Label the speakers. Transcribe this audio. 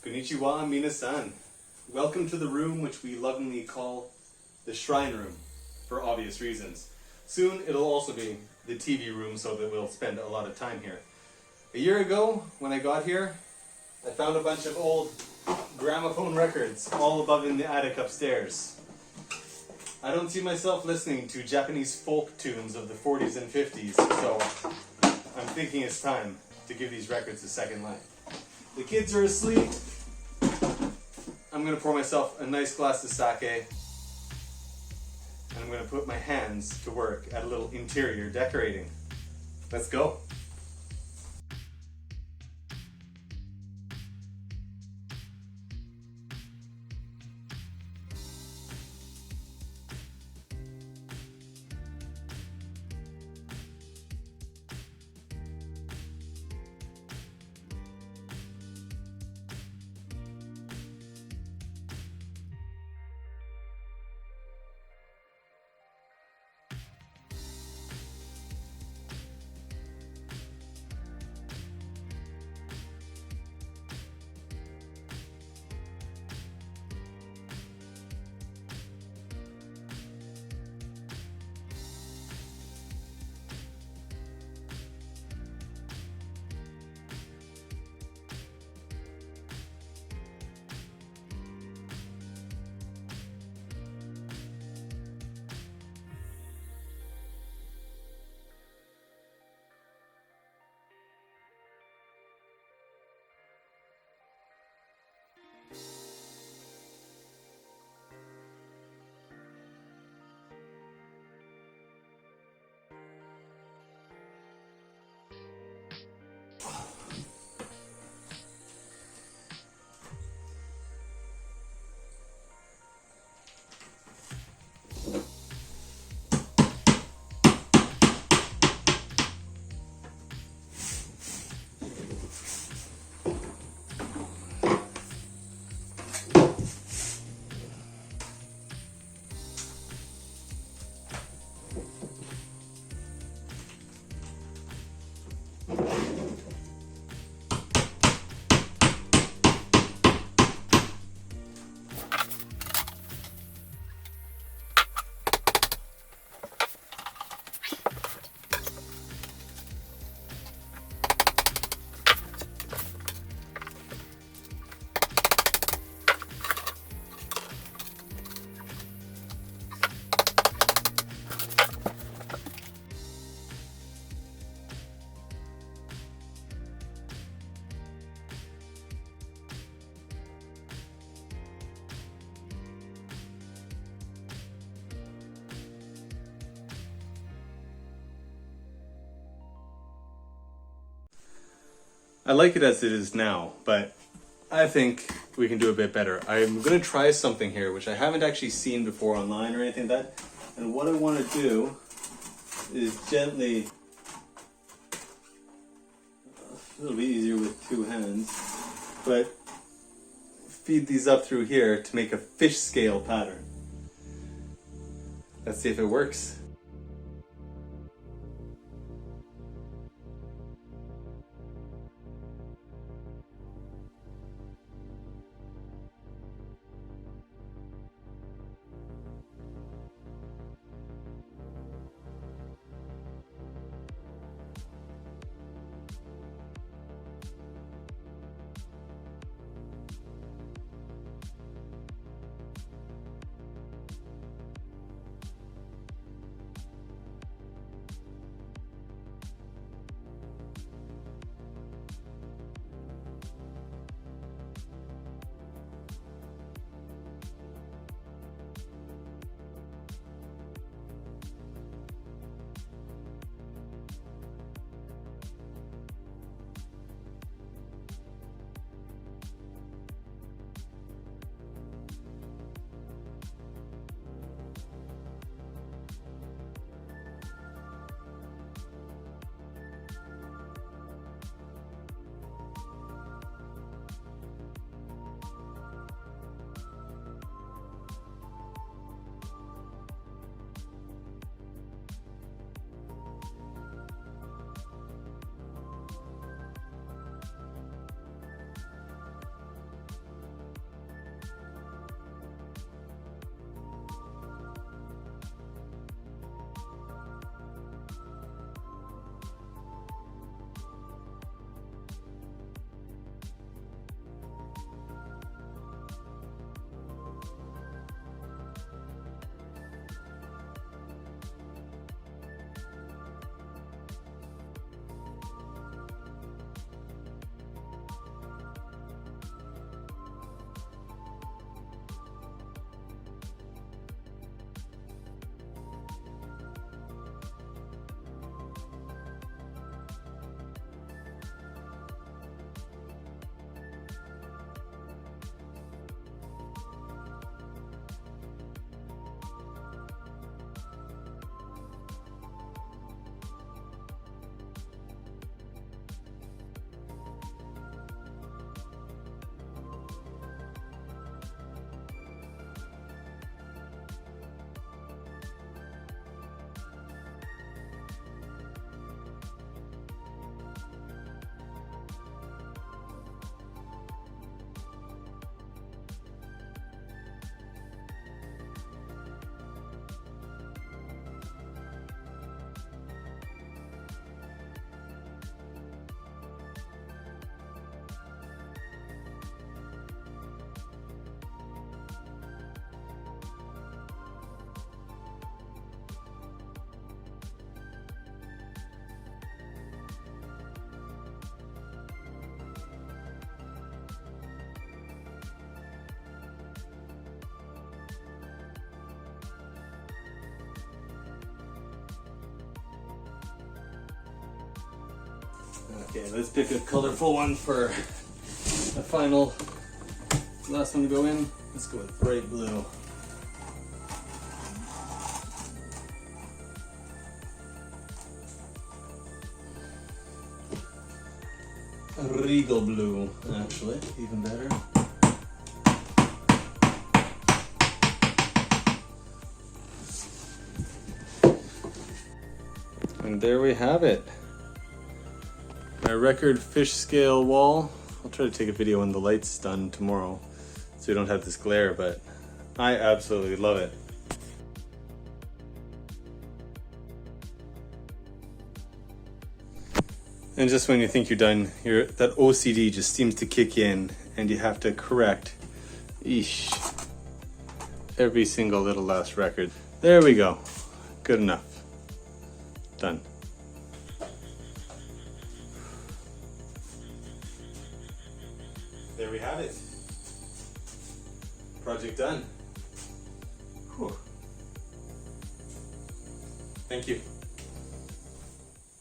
Speaker 1: Konnichiwa, minasan. Welcome to the room which we lovingly call the Shrine Room, for obvious reasons. Soon it'll also be the TV room so that we'll spend a lot of time here. A year ago, when I got here, I found a bunch of old gramophone records all above in the attic upstairs. I don't see myself listening to Japanese folk tunes of the 40s and 50s, so I'm thinking it's time to give these records a second life. The kids are asleep. I'm going to pour myself a nice glass of sake, and I'm going to put my hands to work at a little interior decorating. Let's go. I like it as it is now, but I think we can do a bit better. I'm going to try something here, which I haven't actually seen before online or anything like that. And what I want to do is gently, a little bit easier with two hands, but feed these up through here to make a fish scale pattern. Let's see if it works. Okay, let's pick a colorful one for the final last one to go in. Let's go with bright blue. Regal blue, actually, even better. And there we have it. My record fish scale wall. I'll try to take a video when the light's done tomorrow so you don't have this glare, but I absolutely love it. And just when you think you're done, that OCD just seems to kick in and you have to correct every single little last record. There we go. Good enough. Done. There we have it. Project done. Whew. Thank you.